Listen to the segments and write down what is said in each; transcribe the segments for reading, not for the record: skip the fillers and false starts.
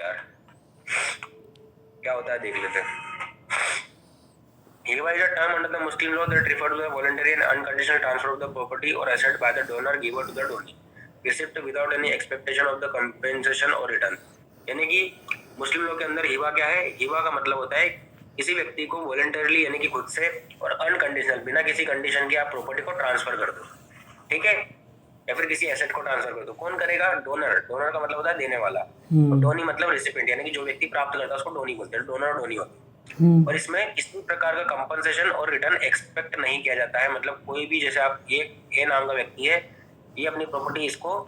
यार क्या होता है देख लेते हैं। Hiba is a term under the Muslim law that refers to the voluntary and unconditional transfer of the property or asset by the donor giver to the donee, received without any expectation of the compensation or return। यानी कि मुस्लिम law के अंदर हिबा क्या है? हिबा का मतलब होता है किसी व्यक्ति को वॉलंटरली यानी कि खुद से और अनकंडीशनल बिना किसी कंडीशन के आप प्रॉपर्टी को ट्रांसफर कर दो, ठीक है, या फिर किसी एसेट को ट्रांसफर कर दो। कौन करेगा? डोनर। डोनर का मतलब होता है देने वाला, और डोनी मतलब रिसिपेंट, यानी कि जो व्यक्ति प्राप्त करता है उसको डोनी बोलते हैं। डोनर डोनी होते हैं। और इसमें किसी प्रकार का कंपनसेशन और रिटर्न एक्सपेक्ट नहीं किया जाता है। मतलब कोई भी, जैसे आप ए नाम का व्यक्ति है, ये अपनी प्रॉपर्टी इसको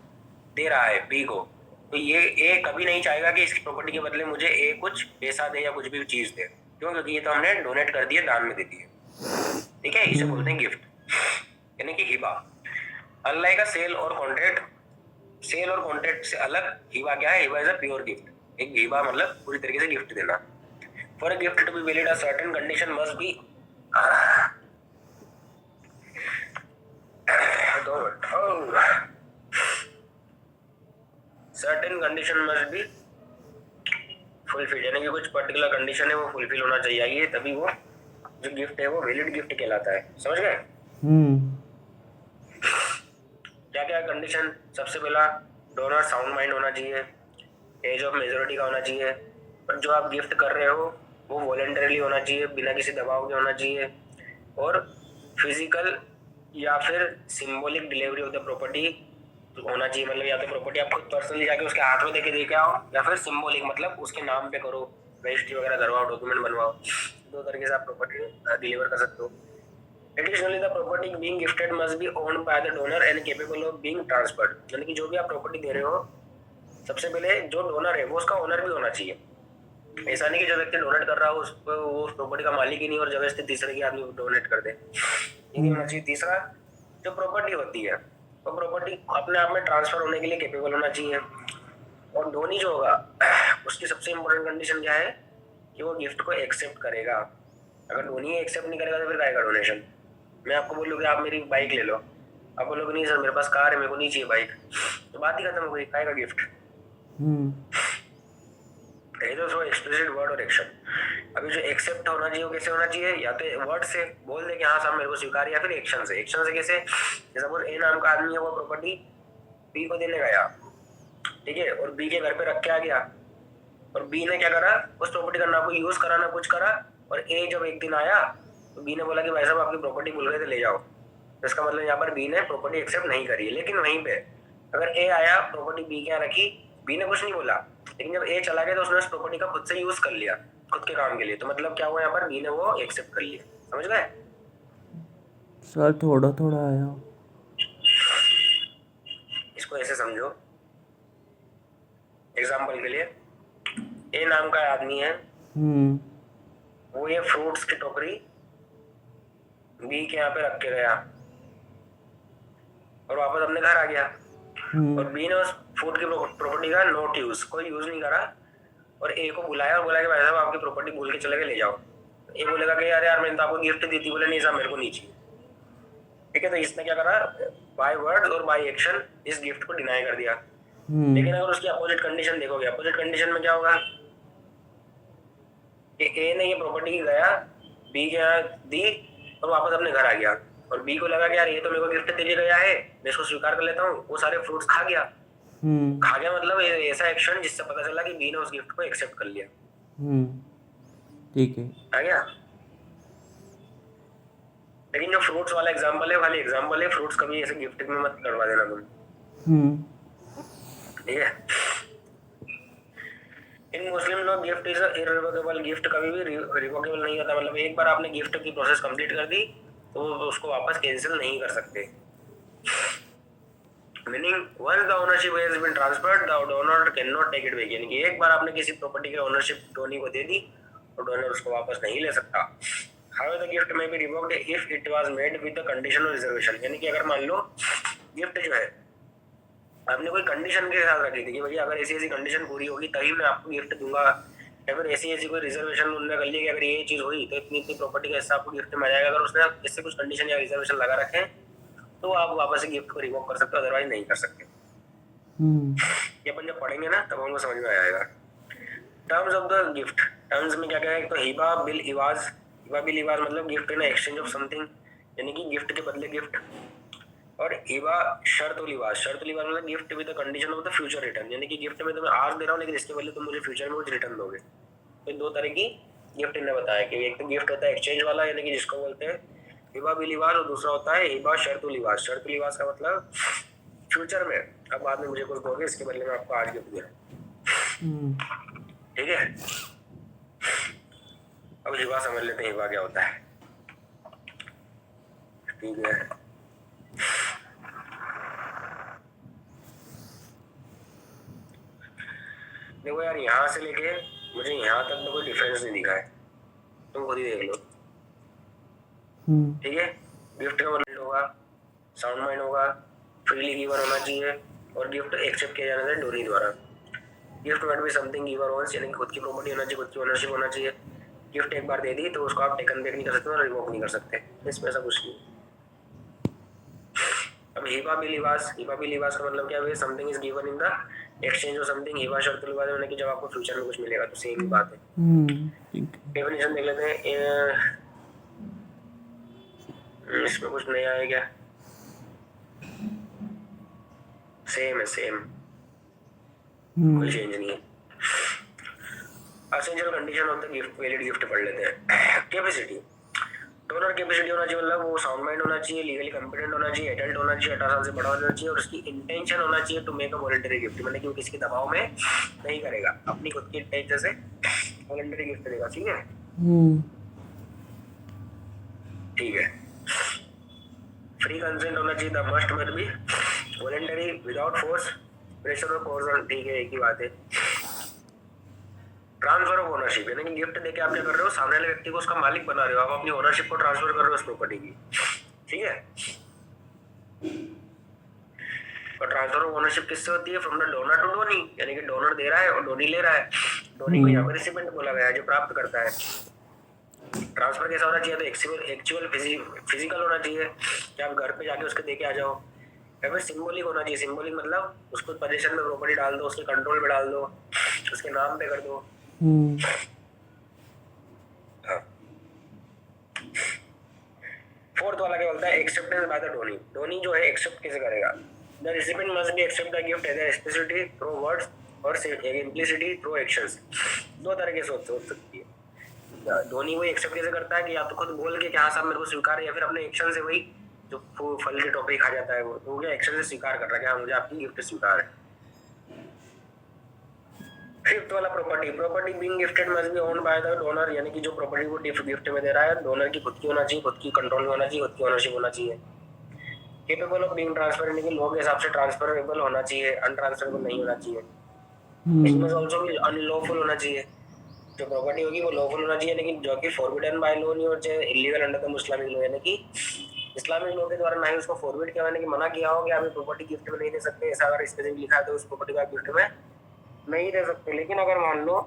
दे रहा है बी को, तो ये ए कभी नहीं चाहेगा कि इसकी प्रॉपर्टी के बदले मुझे ए कुछ पैसा दे या कुछ भी चीज दे। क्यों? क्योंकि ये तो हमने डोनेट कर दिया, दान में दे दिए, ठीक है। इसे बोलते हैं गिफ्ट, यानी कि हिबा। अनलाइक अ सेल और कॉन्ट्रैक्ट, सेल और कॉन्ट्रैक्ट से अलग हिबा क्या है? हिबा इज अ प्योर गिफ्ट। एक हिबा मतलब पूरी तरीके से गिफ्ट देना। For a gift to be valid a certain condition must be, certain condition must be fulfil, यानी कि कुछ पर्टिकुलर कंडीशन है वो फुलफिल होना चाहिए, तभी वो जो गिफ्ट है वो वैलिड गिफ्ट कहलाता है। समझ गए? क्या क्या कंडीशन? सबसे पहला, डोनर साउंड माइंड होना चाहिए, एज ऑफ मेजोरिटी का होना चाहिए, और जो आप गिफ्ट कर रहे हो वो वॉलंटरीली होना चाहिए, बिना किसी दबाव के होना चाहिए, और फिजिकल या फिर symbolic delivery of the property होना चाहिए। मतलब या तो प्रॉपर्टी आप खुद पर्सनली जाके उसके हाथ में देके आओ, या फिर सिंबॉलिक मतलब उसके नाम पे करो, रजिस्ट्री वगैरह करवाओ, डॉक्यूमेंट बनवाओ। दो तरीके से आप प्रॉपर्टी डिलीवर कर सकते हो। Additionally, the property being gifted must be owned by the donor and capable of being transferred। यानी कि जो भी आप प्रॉपर्टी दे रहे हो, सबसे पहले जो डोनर है वो उसका ओनर भी होना चाहिए। ऐसा नहीं कि जो व्यक्ति डोनेट कर रहा हो उसको वो उस प्रॉपर्टी का मालिक ही नहीं और जबरदस्ती तीसरे की आदमी डोनेट कर दे, ये नहीं होना चाहिए। तीसरा, जो प्रॉपर्टी होती है वो प्रॉपर्टी अपने आप में ट्रांसफर होने के लिए केपेबल होना चाहिए। और डोनी जो होगा उसकी सबसे इंपॉर्टेंट कंडीशन क्या है? कि वो गिफ्ट को एक्सेप्ट करेगा। अगर डोनी एक्सेप्ट नहीं करेगा तो फिर काहेगा डोनेशन? मैं आपको बोलूँ कि आप मेरी बाइक ले लो, आप बोलोगे नहीं सर मेरे पास कार है, मेरे को नहीं चाहिए बाइक, तो बात ही खत्म हो गई, काहेगा गिफ्ट? तो एक्सप्लिसिट वर्ड और एक्शन। अभी जो एक्सेप्ट होना चाहिए वो कैसे होना चाहिए? या तो वर्ड से बोल दे कि हाँ साहब मेरे को स्वीकार, या फिर एक्शन से। एक्शन से कैसे? जैसे सपोज ए नाम का आदमी है, वो प्रॉपर्टी बी को देने गया, ठीक है, और बी के घर पे रख के आ गया, और बी ने क्या करा? उस प्रॉपर्टी का ना कोई यूज करा ना कुछ करा, और ए जब एक दिन आया तो बी ने बोला कि भाई साहब आपकी प्रॉपर्टी भूल गए थे, ले जाओ। तो इसका मतलब यहाँ पर बी ने प्रॉपर्टी एक्सेप्ट नहीं करी है। लेकिन वहीं पे अगर ए आया, प्रॉपर्टी बी के यहाँ रखी, बी ने कुछ नहीं बोला, लेकिन जब ए चला गया तो उसने उस प्रॉपर्टी का खुद से यूज कर लिया खुद के काम के लिए, तो मतलब क्या हुआ यहाँ पर? बी ने वो एक्सेप्ट कर लिया। समझ गए? सर थोड़ा थोड़ा आया। इसको ऐसे समझो, एग्जाम्पल के लिए, ए नाम का आदमी है, वो ये फ्रूट्स की टोकरी बी के यहाँ पे रख के गया और वापस अपने घर आ गया, और बी ने उस फूड की प्रॉपर्टी का नोट यूज, कोई यूज नहीं करा, और ए को बुलाया और बोला कि भाई साहब आपकी प्रॉपर्टी भूल के चले गए, ले जाओ। ए बोलेगा कि यार मैंने तो आपको गिफ्ट दी थी, बोले नहीं साहब मेरे को नहीं चाहिए, ठीक है। तो इसने क्या करा? बाय वर्ड्स और बाय एक्शन इस गिफ्ट को डिनाई कर दिया। लेकिन अगर उसकी अपोजिट कंडीशन देखोगे, अपोजिट कंडीशन में क्या होगा? कि ए ने ये प्रॉपर्टी गया, बी के यहाँ दी और वापस अपने घर आ गया, और बी को लगा कि यार ये तो मेरे को गिफ्ट दे गया है, मैं इसको स्वीकार कर लेता हूँ, वो सारे फ्रूट्स खा गया। खा गया मतलब ऐसा एक्शन जिससे पता चला कि बी ने उस गिफ्ट को एक्सेप्ट कर लिया। ठीक है, आ गया? लेकिन जो फ्रूट्स वाला एग्जांपल है, खाली एग्जांपल है, फ्रूट्स कभी ऐसे गिफ्ट में मत करवा देना तुम, ठीक है। इन मुस्लिम लोग गिफ्ट इज इररिवोकेबल, गिफ्ट कभी भी रिवोकेबल नहीं होता। मतलब एक बार आपने गिफ्ट की प्रोसेस कंप्लीट कर दी तो उसको वापस कैंसिल नहीं कर सकते। Meaning once the ownership has been transferred the donor can not take it back, यानी कि एक बार आपने किसी प्रॉपर्टी की ओनरशिप डोनी को दे दी तो डोनर उसको वापस नहीं ले सकता। How the gift may be revoked if it was made with the condition और रिजर्वेशन, यानी कि अगर मान लो गिफ्ट जो है आपने कोई कंडीशन के साथ रखी थी कि भैया अगर ऐसी ऐसी कंडीशन पूरी होगी तभी मैं आपको गिफ्ट दूंगा, या फिर ऐसी ऐसी कोई रिजर्वेशन उन्होंने कर ली कि अगर ये चीज हुई तो इतनी इतनी प्रॉपर्टी का हिस्सा आपको गिफ्ट में आ जाएगा। अगर उसने इससे कुछ कंडीशन या रिजर्वेशन लगा रखे तो आप वापस से गिफ्ट को रिवोक कर सकते हो, अदरवाइज नहीं कर सकते। ये अपन जब पढ़ेंगे ना तब हमको समझ में आएगा। Terms of the gift, terms में क्या क्या है, तो हिबा बिल इवाज, हिबा बिल इवाज मतलब gift in exchange of something, यानी कि गिफ्ट के बदले गिफ्ट। और हिबा शर्त लिबास, शर्त लिबास मतलब gift with the condition of the future return, यानी कि गिफ्ट में तुम्हें आज दे रहा हूँ लेकिन इसके बदले तुम मुझे फ्यूचर में कुछ रिटर्न दोगे। तो दो तरह की गिफ्ट इन्हें बताया कि एक तो गिफ्ट होता है एक्सचेंज वाला, यानी कि जिसको बोलते हैं हिबा बिल इवाज, और दूसरा होता है हिबा शर्त लिबास। शर्त लिबास का मतलब फ्यूचर में अब बाद में मुझे कुछ दोगे, इसके बदले में आपको आज गिफ्ट दे रहा हूँ। ठीक है, अब हिबा समझ लेते हैं हिबा क्या होता है। ठीक है, देखो यार यहाँ से लेके मुझे यहाँ तक तो कोई डिफरेंस नहीं दिखा है, तुम खुद ही देख लो। ठीक है, गिफ्ट का मतलब होगा साउंड माइंड होगा, फ्रीली गिवन होना चाहिए, और गिफ्ट एक्सेप्ट किया जाना चाहिए डोनी द्वारा। Gift must be something given once, यानी खुद की प्रॉपर्टी होना चाहिए, खुद की ओनरशिप होना चाहिए। गिफ्ट एक बार दे दी तो उसको आप टेकन बैक नहीं कर सकते और रिवोक नहीं कर सकते, इसमें ऐसा कुछ नहीं। अब हिबा बिल लिबास, हिबा बिल लिबास का मतलब क्या है, something is given in the exchange of something. Hiba शर्त लिबास होने की जब आपको फ्यूचर में कुछ मिलेगा, तो सेम ही बात है। डेफिनेशन देख लेते हैं, इसमें कुछ नया है क्या, सेम है, सेम, कोई चेंज नहीं है। Essential condition of the gift, valid gift पढ़ लेते हैं। कैपेसिटी, डोनर कैपेसिटी होना चाहिए, मतलब वो साउंड माइंड होना चाहिए, लीगली कॉम्पिटेंट होना चाहिए, एडल्ट होना चाहिए, 18 साल से बड़ा होना चाहिए, और उसकी इंटेंशन होना चाहिए to make a voluntary gift, मतलब कि वो किसी के दबाव में नहीं करेगा, अपनी खुद की इंटेंशन से वॉलंटरी गिफ्ट देगा। ठीक है, ठीक है। फ्री कंसेंट होना चाहिए, the must must be voluntary without force, pressure और कोर्सन, ठीक है, एक ही बात है। ट्रांसफर ऑफ ओनरशिप, यानी कि गिफ्ट देके आप क्या कर रहे हो, सामने वाले व्यक्ति को उसका मालिक बना रहे हो, आप अपनी ओनरशिप को ट्रांसफर कर रहे हो उस प्रॉपर्टी की। ठीक है, और ट्रांसफर ऑफ ओनरशिप किससे होती है, from the donor to donee, यानी कि डोनर दे रहा है और डोनी ले रहा है। डोनी को यहाँ पर रिसिपेंट बोला गया है, जो प्राप्त करता है। ट्रांसफर कैसा होना चाहिए, तो एक्चुअल फिजिकल होना चाहिए, कि आप घर पे जाके उसके देके आ जाओ, या फिर सिंबॉलिक होना चाहिए। सिंबॉलिक मतलब उसको पोजीशन में प्रॉपर्टी डाल दो, उसके कंट्रोल में डाल दो, उसके नाम पे कर दो। फोर्थ वाला क्या बोलता है, acceptance by the donee, donee जो है एक्सेप्ट कैसे करेगा, the recipient must be accept the gift as explicitly through words और इम्प्लिसिटी थ्रू एक्शंस। दो तरह के सोच सकती है। धोनी वही एक्सेप्ट कैसे करता है कि या तो खुद बोल के कि हाँ साहब मेरे को स्वीकार है, या फिर अपने एक्शन से, वही जो फल के टोपे खा जाता है वो, तो क्या एक्शन से स्वीकार कर रहा है कि हाँ मुझे आपकी गिफ्ट स्वीकार है। फिफ्थ वाला property, property being gifted must be owned by the donor, यानी कि जो प्रॉपर्टी वो गिफ्ट में दे रहा है डोनर की खुद की होना चाहिए, खुद की कंट्रोल में होना चाहिए, खुद की ओनरशिप होना चाहिए। केपेबल ऑफ बीइंग ट्रांसफर, यानी कि लॉ के हिसाब से ट्रांसफरेबल होना चाहिए, अनट्रांसफरेबल नहीं होना चाहिए। इसमें ऑल्सो भी अनलॉफुल होना चाहिए, जो प्रॉपर्टी होगी वो लॉफुल होना चाहिए, लेकिन जो कि फॉरबिडन बाय लॉ नहीं हो चाहिए, illegal under the Islamic law, यानी कि इस्लामिक लॉ के द्वारा ना ही उसको फॉरबिड किया, यानी कि मना किया हो कि आप प्रॉपर्टी गिफ्ट में नहीं दे सकते, ऐसा अगर स्पेसिफिक लिखा है तो उस प्रॉपर्टी को आप गिफ्ट में नहीं दे सकते। लेकिन अगर मान लो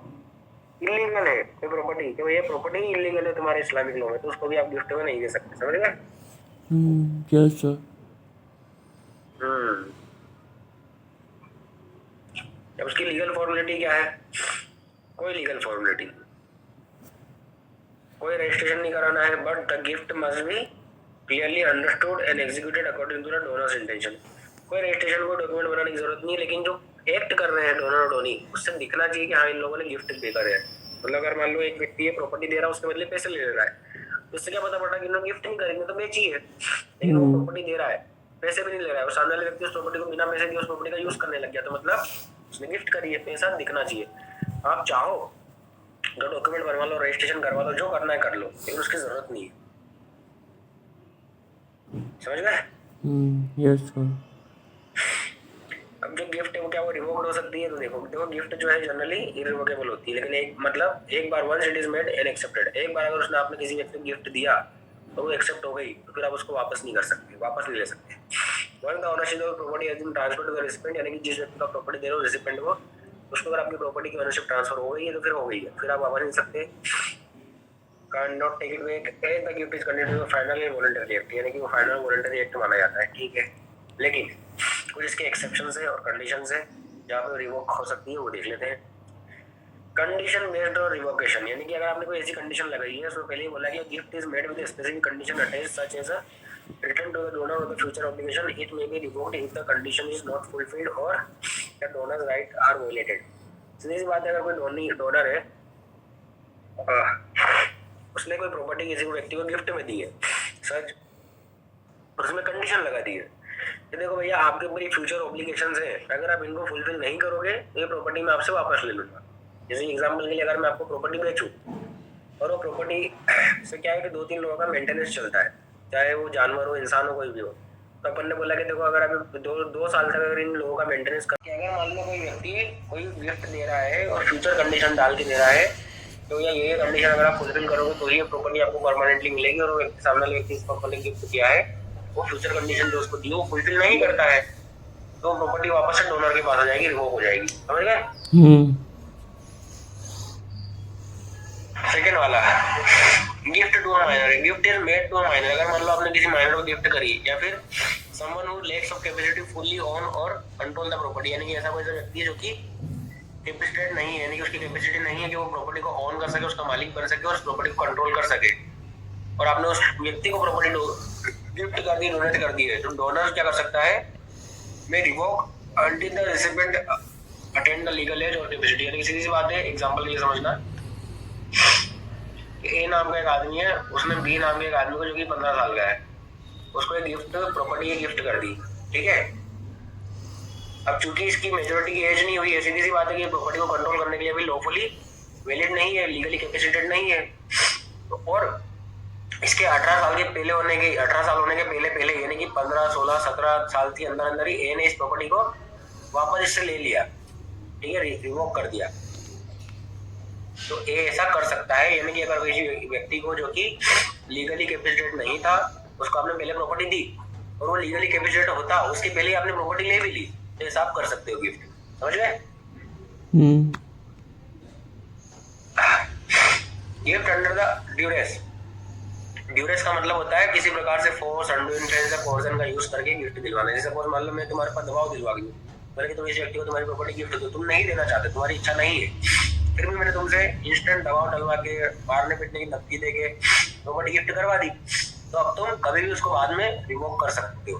इलीगल है कोई प्रॉपर्टी, तो ये प्रॉपर्टी ही इलीगल है तुम्हारे इस्लामिक लॉ में, तो उसको भी आप गिफ्ट में नहीं दे सकते, समझ गए? Yes sir. अब उसकी लीगल फॉर्मेलिटी क्या है, कोई लीगल फॉर्मेलिटी, कोई रजिस्ट्रेशन नहीं कराना है, but the gift must be clearly understood and executed according to the donor's intention. कोई रजिस्ट्रेशन को डॉक्यूमेंट बनाने की जरूरत नहीं है, लेकिन जो एक्ट कर रहे हैं डोनर और डोनी, उससे दिखना चाहिए कि हाँ इन लोगों ने गिफ्ट दे कर है। मतलब अगर मान लो एक व्यक्ति है प्रॉपर्टी दे रहा है, उसके बदले पैसे ले रहा है, तो उससे क्या पता पड़ा कि इन्होंने गिफ्ट नहीं करेंगे तो बेची है, लेकिन वो प्रॉपर्टी दे रहा है, पैसे भी नहीं ले रहा है, और सामने वाले व्यक्ति उस प्रॉपर्टी को बिना पैसे दिए उस प्रॉपर्टी का यूज करने लग गया, तो मतलब उसने गिफ्ट करी है, पैसा दिखना चाहिए। आप चाहो तो डॉक्यूमेंट बनवा लो, रजिस्ट्रेशन करवा लो, जो करना है कर लो, लेकिन उसकी जरूरत नहीं है, समझ गए? Yes sir. अब जो गिफ्ट है वो क्या वो रिवोक्ड हो सकती है, तो देखो गिफ्ट जो है जनरली इरिवोकेबल होती है, लेकिन एक बार once it is made and accepted, एक बार अगर उसने आपने किसी व्यक्ति को गिफ्ट दिया तो वो एक्सेप्ट हो गई, तो फिर आप उसको वापस नहीं कर सकते, वापस नहीं ले सकते। Once the ownership of property has been transferred to the recipient, यानी कि जिस व्यक्ति का प्रॉपर्टी दे रहे हो रेसिपिएंट को, उसको अगर आपकी प्रॉपर्टी की ओनरशिप ट्रांसफर हो गई है तो फिर हो गई है, फिर आप वापस नहीं सकते। Can not take it back as the gift is considered final and voluntary act, यानी कि वो फाइनल वॉलंटरी एक्ट माना जाता है, ठीक है। लेकिन कुछ इसके एक्सेप्शंस है और कंडीशंस है जहाँ पे रिवोक हो सकती है, वो देख लेते हैं। कंडीशन बेस्ड और रिवोकेशन, यानी कि अगर आपने कोई ऐसी कंडीशन लगाई है, उसमें पहले ही बोला कि gift is made with specific condition attached such as a return to the donor और the future obligation, it may be revoked if the condition is not fulfilled और the donors right are violated. सीधी सी बात है, अगर कोई donor है, उसने कोई प्रॉपर्टी किसी को व्यक्ति को गिफ्ट में दी है सच, उसमें कंडीशन लगा दी है कि देखो भैया आपके ऊपर ये फ्यूचर ऑब्लिगेशंस है, अगर आप इनको फुलफिल नहीं करोगे तो ये प्रॉपर्टी मैं आपसे वापस ले लूंगा। जैसे एग्जांपल के लिए अगर मैं आपको प्रॉपर्टी बेचूं और वो प्रॉपर्टी से क्या है कि 2-3 लोगों का मेंटेनेंस चलता है, चाहे वो जानवर हो इंसान हो कोई भी हो, तो अपन ने बोला कि देखो अगर आप 2 साल तक अगर इन लोगों का मेंटेनेंस कर, अगर मान लो कोई व्यक्ति कोई गिफ्ट दे रहा है और फ्यूचर कंडीशन डाल के दे रहा है, तो ये कंडीशन अगर आप फुलफिल करोगे तो ये प्रॉपर्टी आपको परमानेंटली मिलेगी, और वो व्यक्ति सामने वाले व्यक्ति इस प्रॉपर्टी गिफ्ट किया है वो फ्यूचर कंडीशन जो उसको दी वो फुलफिल नहीं करता है, तो प्रॉपर्टी वापस से डोनर के पास आ जाएगी, रिवोक हो जाएगी। समझ गए? सेकंड वाला gift to a minor, gift is made to a minor, अगर मान लो आपने किसी माइनर को गिफ्ट करी, या फिर someone who lakhs of capacity fully own और कंट्रोल द प्रॉपर्टी, यानी कि ऐसा कोई व्यक्ति है जो कि कैपेसिटेड नहीं है, यानी कि उसकी कैपेसिटी नहीं है कि वो प्रॉपर्टी को ऑन कर सके, उसका मालिक बन सके और उस प्रॉपर्टी को कंट्रोल कर सके, और आपने उस व्यक्ति को प्रॉपर्टी गिफ्ट कर दी, डोनेट कर दी है, तो डोनर क्या कर सकता है, may revoke until the recipient attain the legal age और कैपेसिटी। यानी सीधी सी बात है, एग्जांपल के लिए समझना, ए नाम का एक आदमी है, उसने बी नाम के एक आदमी को जो कि 15 साल का है, उसको एक गिफ्ट प्रॉपर्टी गिफ्ट कर दी, ठीक है। अब चूंकि इसकी मेजोरिटी की एज नहीं हुई है, सीधी सी बात है कि प्रॉपर्टी को कंट्रोल करने के लिए अभी लॉफुली वैलिड नहीं है, लीगली कैपेसिटेड नहीं है, तो और इसके 18 साल के पहले होने के 18 साल होने के पहले यानी कि 15, 16, 17 साल के अंदर अंदर ही ए ने इस प्रॉपर्टी को वापस इससे ले लिया, ठीक है, रिवोक कर दिया, तो ए ऐसा कर सकता है। यानी कि अगर किसी व्यक्ति को जो कि लीगली कैपेसिटेड नहीं था, उसको आपने पहले प्रॉपर्टी दी और वो लीगली कैपेसिटेड होता, उसके पहले आपने प्रॉपर्टी ले भी ली, तो ऐसा आप कर सकते हो गिफ्ट। समझ गए? Gift under the duress, duress का मतलब होता है किसी प्रकार से फोर्स, अंडू इन्फ्लुएंस या कोर्जन का यूज करके गिफ्ट दिलवाना। जैसे सपोज मान लो मैं तुम्हारे पर दबाव दिलवा गई, मैंने कि तुम इस व्यक्ति को तुम्हारी प्रॉपर्टी गिफ्ट दो, तुम नहीं देना चाहते, तुम्हारी इच्छा नहीं है, फिर भी मैंने तुमसे इंस्टेंट दबाव डलवा के मारने पीटने की धमकी देके प्रॉपर्टी गिफ्ट करवा दी, तो अब तुम कभी भी उसको बाद में रिवोक कर सकते हो,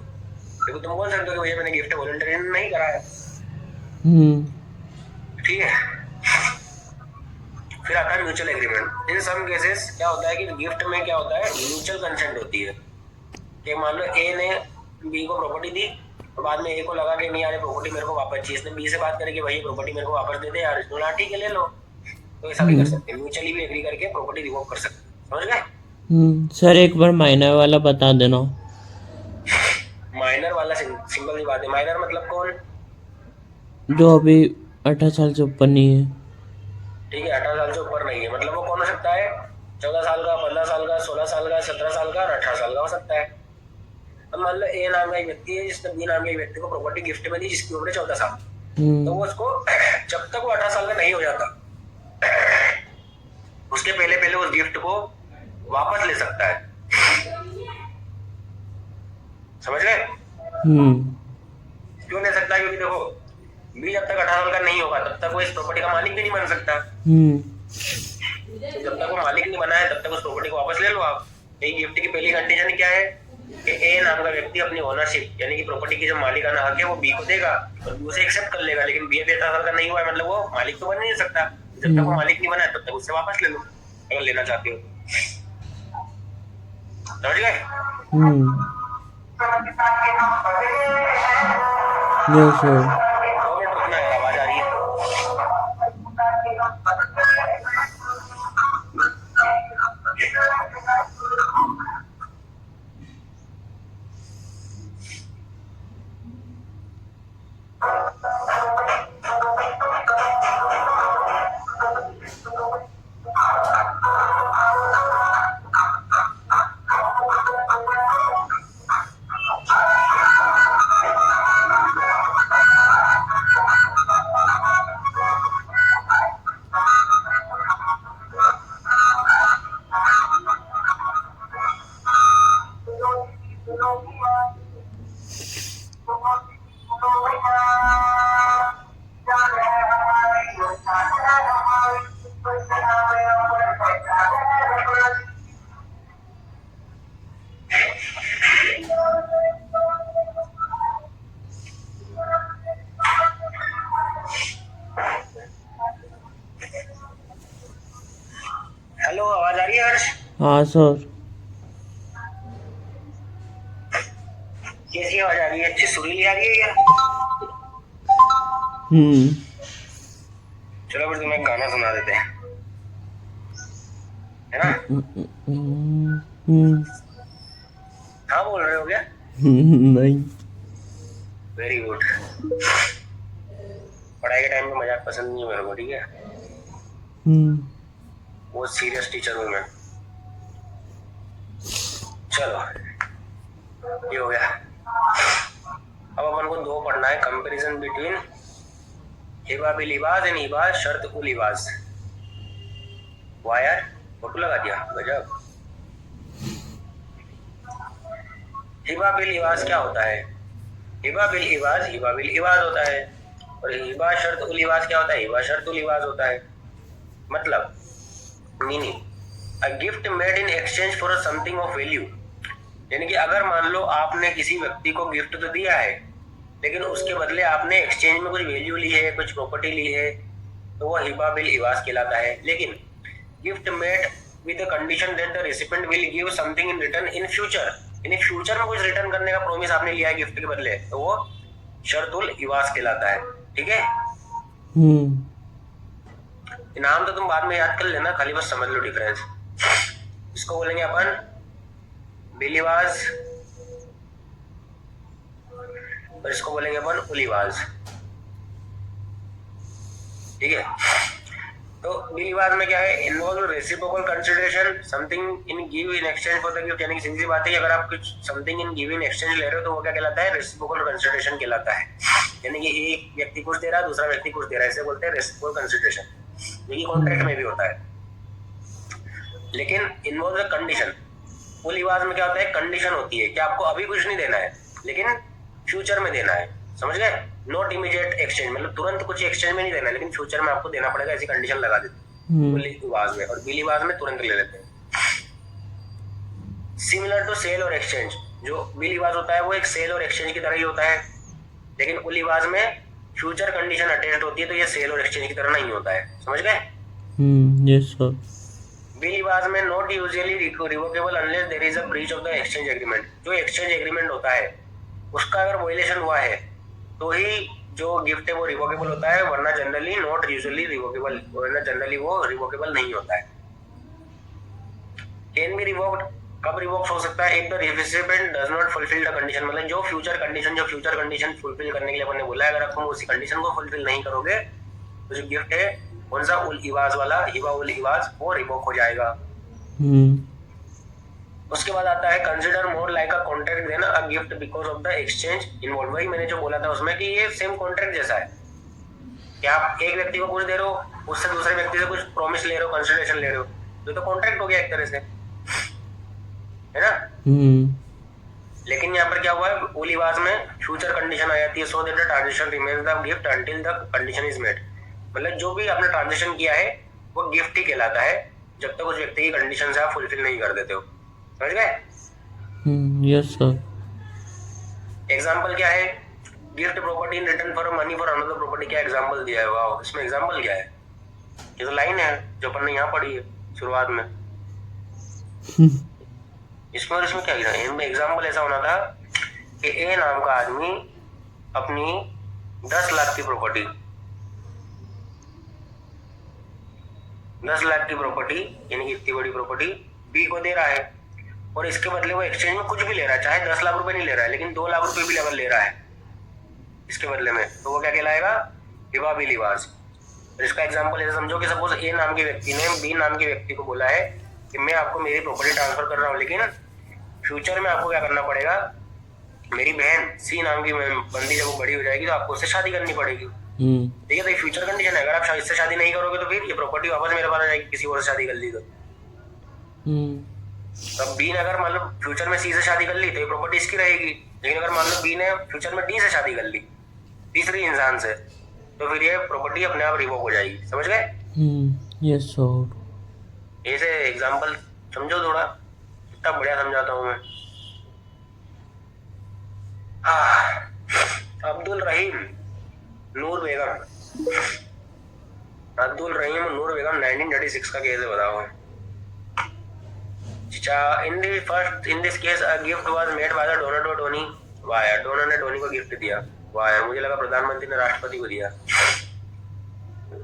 क्योंकि तुम बोल सकते हो कि भैया मैंने गिफ्ट वॉलंटरी नहीं कराया, ठीक है। फिर आता है म्यूचुअल एग्रीमेंट। इन सम केसेस क्या होता है कि गिफ्ट में क्या होता है, म्यूचुअल कंसेंट होती है, कि मान लो ए ने बी को प्रॉपर्टी दी, तो बाद में ए को लगा कि नहीं यार प्रॉपर्टी मेरे को वापस चाहिए, इसने बी से बात करी कि भाई प्रॉपर्टी मेरे को वापस दे दे यार, इसने बोला ठीक है ले लो, तो ऐसा भी कर सकते हैं, म्यूचुअली भी एग्री करके प्रॉपर्टी रिवोक कर सकते हैं। समझ गए? सर एक बार माइनर वाला बता देना। माइनर वाला सिंपल सी बात है, माइनर मतलब कौन, जो अभी 18 साल से ऊपर नहीं है, ठीक है, 18 साल से ऊपर नहीं है, मतलब वो कौन हो सकता है, 14 साल का, 15 साल का, 16 साल का, 17 साल का और 18 साल का हो सकता है। अब मान लो ए नाम का एक व्यक्ति है जिसने बी नाम के एक व्यक्ति को प्रॉपर्टी गिफ्ट में दी जिसकी उम्र 14 साल, तो वो उसको जब तक वो 18 साल का नहीं हो जाता उसके पहले पहले उस गिफ्ट को वापस ले सकता है। समझ गए? क्यों ले सकता है? क्योंकि देखो बी जब तक 18 साल का नहीं होगा तब तक वो इस प्रॉपर्टी का मालिक भी नहीं बन सकता, तो जब तक वो मालिक नहीं बना है तब तक उस प्रॉपर्टी को वापस ले लो आप। गिफ्ट की पहली कंडीशन क्या है कि ए नाम का व्यक्ति अपनी ओनरशिप यानी कि प्रॉपर्टी की जो मालिकाना हक है वो बी को देगा और बी उसे एक्सेप्ट कर लेगा, लेकिन बी अभी 18 साल का नहीं हुआ है, मतलब वो मालिक तो बन नहीं सकता, जब तक वो मालिक नहीं बना है तब तक उससे वापस ले लो अगर लेना चाहते हो। समझ गए? Yes sir. आवाज आ रही है? हेलो, आवाज आ रही है हर्ष? हाँ सर। कैसी आवाज आ रही है? अच्छी सुरीली आ रही है क्या? हम्म। चलो फिर तुम्हें एक गाना सुना देते हैं, है ना? हम्म। हाँ बोल रहे हो क्या? नहीं। Very good. पढ़ाई के टाइम में मजाक पसंद नहीं है मेरे को, ठीक है? हम्म। बहुत सीरियस टीचर हूँ मैं। चलो, ये हो गया। अब अपन को दो पढ़ना है, कंपैरिजन बिटवीन हिबा बिल इवाज एंड हिबा शर्त उल इवाज। वाह यार, फोटो लगा दिया, गजब। हिबा बिल इवाज क्या होता है? हिबा बिल इवाज होता है। और हिबा शर्त उल इवाज क्या होता है? हिबा शर्त उल इवाज होता है। मतलब meaning, a gift made in exchange for something of value. यानी कि अगर मान लो आपने किसी व्यक्ति को गिफ्ट तो दिया है, लेकिन उसके बदले आपने एक्सचेंज में कुछ वैल्यू ली है, कुछ प्रॉपर्टी ली है, तो वो हिबा बिल इवाज कहलाता है। लेकिन gift made with the condition that the recipient will give something in return in future, यानी फ्यूचर में कुछ रिटर्न करने का प्रॉमिस आपने लिया है गिफ्ट के बदले, तो वो शर्तुल इवाज कहलाता है। ठीक है? हम्म। नाम तो तुम बाद में याद कर लेना, खाली बस समझ लो डिफरेंस। इसको बोलेंगे अपन बिलीवाज और इसको बोलेंगे अपन उलीवाज। ठीक है? तो बिलीवाज में क्या है? Involve reciprocal consideration, something in give in exchange for the gift. यानी कि सीधी सी बात है कि अगर आप कुछ something in give in exchange ले रहे हो तो वो क्या कहलाता है? रेसिप्रोकल कंसिडरेशन कहलाता है। यानी कि एक व्यक्ति कुछ दे रहा है, दूसरा व्यक्ति कुछ दे रहा है, इसे बोलते हैं रेसिप्रोकल कंसिडरेशन। ये कॉन्ट्रैक्ट में भी होता है। लेकिन इन्वॉल्व द कंडीशन, उलीवाज में क्या होता है? कंडीशन होती है कि आपको अभी कुछ नहीं देना है, लेकिन फ्यूचर में देना है। समझ गए? नॉट इमीडिएट एक्सचेंज, मतलब तुरंत कुछ एक्सचेंज में नहीं देना, लेकिन फ्यूचर में आपको देना पड़ेगा, ऐसी कंडीशन लगा देते हैं उलीवाज में। और बिलीवाज में तुरंत ले लेते हैं। सिमिलर टू सेल और एक्सचेंज, जो बिलीवाज होता है वो एक सेल और एक्सचेंज की तरह ही होता है, लेकिन उलीवाज में फ्यूचर कंडीशन अटैच्ड होती है, तो ये सेल और एक्सचेंज की तरह नहीं होता है। समझ गए? Yes sir. बिलीवाज में not usually revocable unless there is a breach of the exchange agreement. जो एक्सचेंज एग्रीमेंट होता है उसका अगर वायलेशन हुआ है तो ही जो गिफ्ट है वो रिवोकेबल होता है, वरना जनरली नॉट यूजुअली रिवोकेबल, वरना जनरली वो रिवोकेबल नहीं होता है। कैन बी रिवोक्ड, कब रिवोक हो सकता है? If the recipient does not fulfil the condition, मतलब जो फ्यूचर कंडीशन फुलफिल करने के लिए अपन ने बोला है, अगर तुम उसी कंडीशन को फुलफिल नहीं करोगे तो जो गिफ्ट है कौन सा उल इवाज वाला, हिबा उल इवाज, वो रिवोक हो जाएगा। उसके बाद आता है consider more like a contract than a gift because of the exchange involve. वही मैंने जो बोला था उसमें कि ये सेम कॉन्ट्रैक्ट जैसा है कि आप एक व्यक्ति को कुछ दे रहे हो, उससे दूसरे व्यक्ति से कुछ प्रॉमिस ले रहे हो, कंसिडरेशन ले रहे हो, तो कॉन्ट्रैक्ट हो गया एक तरह से, है ना? लेकिन यहाँ पर क्या हुआ है? उलीवाज में फ्यूचर कंडीशन आ जाती है, so that the transaction remains the gift until the condition is met. मतलब जो भी आपने ट्रांजेक्शन किया है वो गिफ्ट ही कहलाता है जब तक उस व्यक्ति की कंडीशन से आप फुलफिल नहीं कर देते हो। समझ गए? Yes sir. एग्जाम्पल क्या है? Gift property in return for money for another property. क्या एग्जाम्पल दिया है? वाह, इसमें एग्जाम्पल क्या है? ये तो लाइन है जो अपन ने यहाँ पढ़ी है शुरुआत में। इसमें और इसमें क्या गिरा? इनमें एग्जाम्पल ऐसा होना था कि ए नाम का आदमी अपनी 10 लाख की प्रॉपर्टी, 10 लाख की प्रॉपर्टी यानी कि इतनी बड़ी प्रॉपर्टी बी को दे रहा है, और इसके बदले वो एक्सचेंज में कुछ भी ले रहा है, चाहे 10 लाख रुपए नहीं ले रहा है, लेकिन 2 लाख रुपए भी लेवल ले रहा है इसके बदले में, तो वो क्या कहलाएगा? हिबा बिल इवाज। इसका एग्जांपल ऐसे समझो कि सपोज ए नाम के व्यक्ति ने बी नाम के व्यक्ति को बोला है कि मैं आपको मेरी प्रॉपर्टी ट्रांसफर कर रहा हूँ, लेकिन फ्यूचर में आपको क्या करना पड़ेगा? मेरी बहन सी नाम की बंदी जब वो बड़ी हो जाएगी तो आपको उससे शादी करनी पड़ेगी। ठीक है? तो ये फ्यूचर कंडीशन है। अगर आप इससे शादी नहीं करोगे तो फिर ये प्रॉपर्टी वापस मेरे पास आ जाएगी, किसी और से शादी कर ली तो। अब बी ने अगर मान लो फ्यूचर में सी से शादी कर ली तो ये प्रॉपर्टी इसकी रहेगी, लेकिन अगर मान लो बी ने फ्यूचर में डी से शादी कर ली, तीसरी इंसान से, तो फिर ये प्रॉपर्टी अपने आप रिवोक हो जाएगी। समझ गए? Yes sir. ऐसे एग्जांपल समझो थोड़ा, कितना बढ़िया समझाता हूँ मैं। अब्दुल रहीम नूर बेगम, 1936 का केस है, बताओ। in this case a gift was made by the donor to Dhoni. वाह यार, डोनर ने धोनी को गिफ्ट दिया। वाह यार, मुझे लगा प्रधानमंत्री ने राष्ट्रपति को दिया।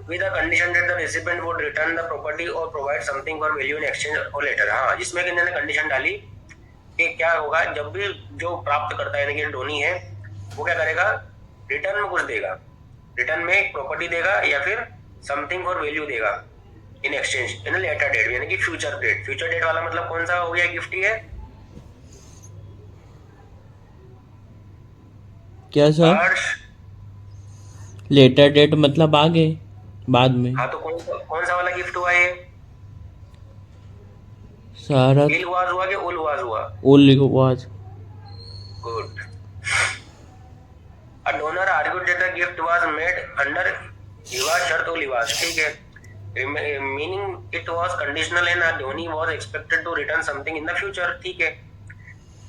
With the condition that the recipient would return the property or provide something for value in exchange or later। हाँ, जिसमें इन्होंने कंडीशन डाली कि क्या होगा जब भी जो प्राप्त करता है, यानी कि धोनी है, वो क्या करेगा, रिटर्न में कुछ देगा, रिटर्न में एक प्रॉपर्टी देगा या फिर समथिंग फॉर वैल्यू देगा in exchange in later date, यानी कि फ्यूचर डेट। फ्यूचर डेट वाला मतलब कौन सा हो गया, गिफ्ट ही है क्या सर? हर्ष? लेटर डेट मतलब आगे, बाद में। हाँ, तो कौन सा वाला गिफ्ट हुआ ये? सारा इल वाज हुआ कि उल वाज हुआ? उल वाज। Good. A donor argued that the gift was made under Liwaz shart or Liwaz, ठीक है, meaning it was conditional and Dhoni was expected to return something in the future, ठीक है।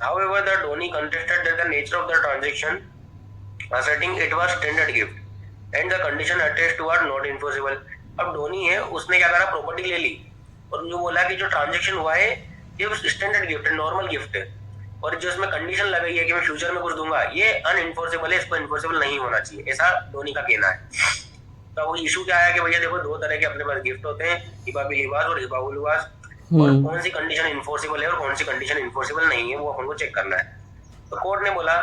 However, the Dhoni contested that the nature of the transaction, asserting it was standard gift and the condition attached to are not enforceable। अब धोनी है, उसने क्या करा, property ले ली और जो बोला कि जो ट्रांजेक्शन हुआ है ये स्टैंडर्ड गिफ्ट है, नॉर्मल गिफ्ट है, और जो इसमें कंडीशन लगाई है कि मैं फ्यूचर में कुछ दूंगा, ये अनइन्फोर्सेबल है, इसको इन्फोर्सेबल नहीं होना चाहिए, ऐसा धोनी का कहना है। तो वो इशू क्या आया कि भैया देखो, दो तरह के अपने पास गिफ्ट होते हैं, हिबा बिल हिबाज और हिबा उल हिबाज, और कौन सी कंडीशन इन्फोर्सेबल है और कौन सी कंडीशन इन्फोर्सेबल नहीं है, वो अपन को चेक करना है। तो कोर्ट ने बोला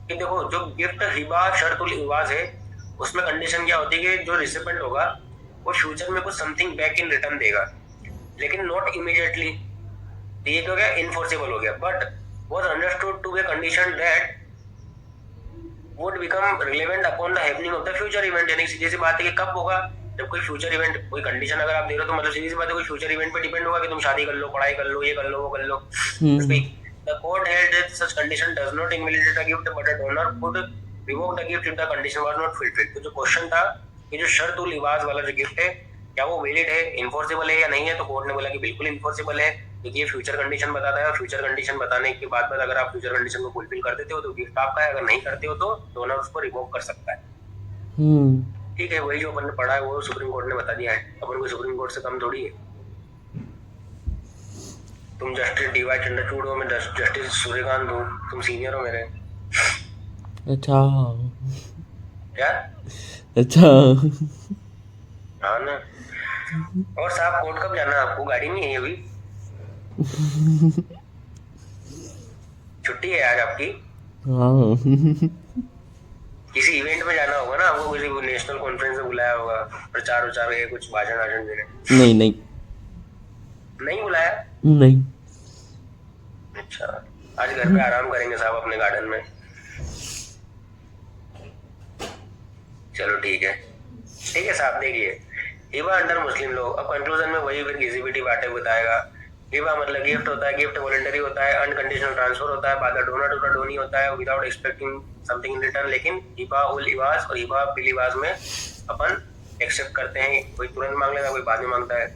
कि देखो, जो गिफ्ट हिबा शर्त उल हिबाज है, उसमें कंडीशन क्या होती है कि जो रिसिपेंट होगा वो फ्यूचर में कुछ समथिंग बैक इन रिटर्न देगा, लेकिन नॉट इमीडिएटली, ये क्या हो गया, इन्फोर्सेबल हो गया। But was understood to be a condition that would become relevant upon the happening of the future event, यानी सीधी सी बात है कि कब होगा, जब कोई फ्यूचर इवेंट, कोई कंडीशन अगर आप दे रहे हो तो मतलब सीधी सी बात है कोई फ्यूचर इवेंट पे डिपेंड होगा कि तुम शादी कर लो, पढ़ाई कर लो, ये कर लो, वो कर लो। The court held that such condition does not invalidate a gift, but a donor could revoke the gift if the condition was not fulfilled। तो जो क्वेश्चन था कि जो शर्त उल हिबाज वाला जो गिफ्ट है, क्या वो वैलिड है, इन्फोर्सेबल है या नहीं है, तो कोर्ट ने बोला कि बिल्कुल इन्फोर्सेबल है, क्योंकि ये फ्यूचर कंडीशन बताता है, और फ्यूचर कंडीशन बताने के बाद अगर आप फ्यूचर कंडीशन को फुलफिल कर देते हो तो गिफ्ट आपका है, अगर नहीं करते हो तो डोनर उसको रिवोक कर सकता है। ठीक है, वही जो अपन ने पढ़ा है वो सुप्रीम कोर्ट ने बता दिया है, अपन को सुप्रीम कोर्ट से कम थोड़ी है। तुम जस्टिस डीवाई चंद्रचूड़ हो, मैं जस्टिस सूर्यकांत हूँ, तुम सीनियर हो मेरे। अच्छा क्या? अच्छा हाँ ना। और साहब, कोर्ट कब जाना है आपको? गाड़ी नहीं है अभी? छुट्टी है आज आपकी? हाँ किसी इवेंट में जाना होगा ना आपको, किसी नेशनल कॉन्फ्रेंस में बुलाया होगा, प्रचार उचार के कुछ भाषण देने? नहीं नहीं नहीं बुलाया? नहीं। अच्छा, आज घर पे आराम करेंगे साहब अपने गार्डन में। चलो ठीक है, ठीक है साहब। देखिए, हिबा अंडर मुस्लिम लॉ, अब कंक्लूजन में वही फिर घिसी-पिटी बातें बताएगा। हिबा मतलब गिफ्ट होता है, गिफ्ट वॉलंटरी होता है, अनकंडीशनल ट्रांसफर होता है, by the donor to the donee होता है without expecting something in return. लेकिन हिबा उल हिबाज और हिबा बिल हिबाज में अपन एक्सेप्ट करते हैं, कोई तुरंत मांग लेगा, कोई बाद में मांगता है।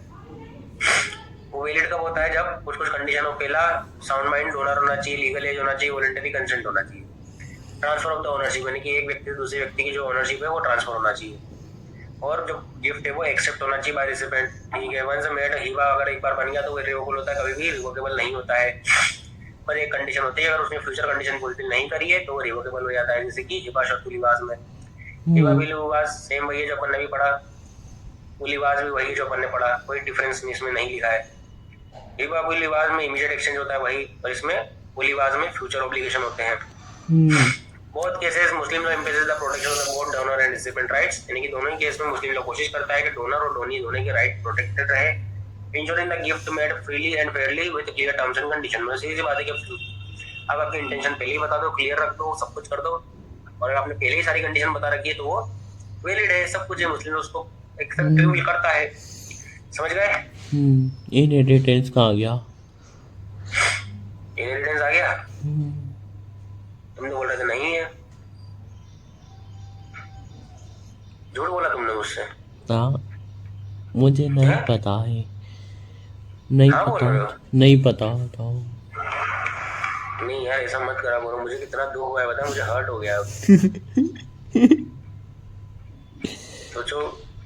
वो वैलिड कब होता है? जब कुछ कुछ कंडीशन हो। पहला, साउंड माइंड डोनर होना चाहिए, लीगल एज होना चाहिए, वॉलंटरी कंसेंट होना चाहिए, ट्रांसफर ऑफ द ओनरशिप, यानी कि एक व्यक्ति से दूसरे व्यक्ति की जो ओनरशिप है वो ट्रांसफर होना चाहिए, और जो गिफ्ट है वो एक्सेप्ट होना चाहिए बाय रिसिपेंट। ठीक है, वंस मेड हिबा अगर एक बार बन गया तो वो रिवोकेबल होता है, कभी भी रिवोकेबल नहीं होता है। पर एक कंडीशन होती है, अगर उसने फ्यूचर कंडीशन फुलफिल नहीं करी है तो वो रिवोकेबल हो जाता है, जैसे कि हिबा शर्त लिबास में। हिबा बिल लिबास सेम वही है जो अपन ने भी पढ़ा, वो लिबास भी वही जो अपन ने पढ़ा, कोई डिफरेंस इसमें नहीं लिखा है। हिबा बिल लिबास में इमीडिएट एक्सचेंज होता है वही, और इसमें वो लिबास में फ्यूचर ऑब्लिगेशन होते हैं। Both cases Muslim law emphasis the protection of the both donor and recipient rights, यानी कि दोनों ही केस में मुस्लिम लॉ कोशिश करता है कि डोनर और डोनी दोनों के राइट प्रोटेक्टेड रहे, ensuring the gift made freely and Fairlie with clear terms and condition. मतलब सीधी सी बात है कि अब आपकी इंटेंशन पहले ही बता दो, क्लियर रख दो, सब कुछ कर दो, और अगर आपने पहले ही सारी कंडीशन बता रखी है तो वो वैलिड है, सब कुछ है, मुस्लिम लॉ उसको एक्सेप्ट करता है। समझ गए? इनहेरिटेंस का आ गया, इनहेरिटेंस आ गया। तुमने बोल रहे थे नहीं है, झूठ बोला तुमने मुझसे। हाँ, मुझे नहीं पता है, नहीं हाँ, पता, नहीं पता बताओ। नहीं यार, ऐसा मत करा बोलो, मुझे कितना दुख हुआ है बता, मुझे हर्ट हो गया। सोचो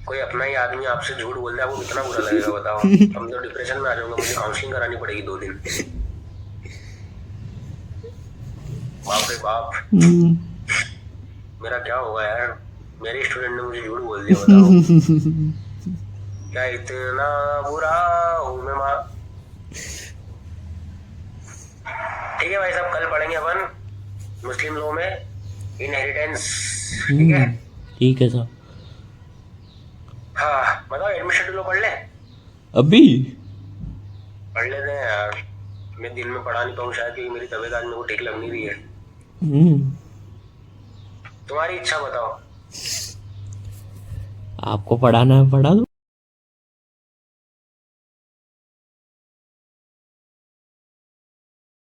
कोई अपना ही आदमी आपसे झूठ बोल दे, आपको कितना बुरा लगेगा बताओ। हम तो डिप्रेशन में आ जाऊंगा, मुझे काउंसलिंग करानी पड़ेगी 2 दिन। बाप रे बाप, मेरा क्या होगा यार, मेरे स्टूडेंट ने मुझे झूठ बोल दिया बताओ। क्या इतना बुरा हूँ मैं माँ। ठीक है भाई साहब, कल पढ़ेंगे अपन मुस्लिम लॉ में इनहेरिटेंस। ठीक है ठीक है सर। हाँ बताओ, एडमिशन लो, पढ़ ले। अभी पढ़ लेते हैं यार, मैं दिन में पढ़ा नहीं पाऊँ शायद, क्योंकि मेरी तबीयत आज मेरे को ठीक लग नहीं रही है। तुम्हारी इच्छा बताओ। आपको पढ़ाना है पढ़ा दो।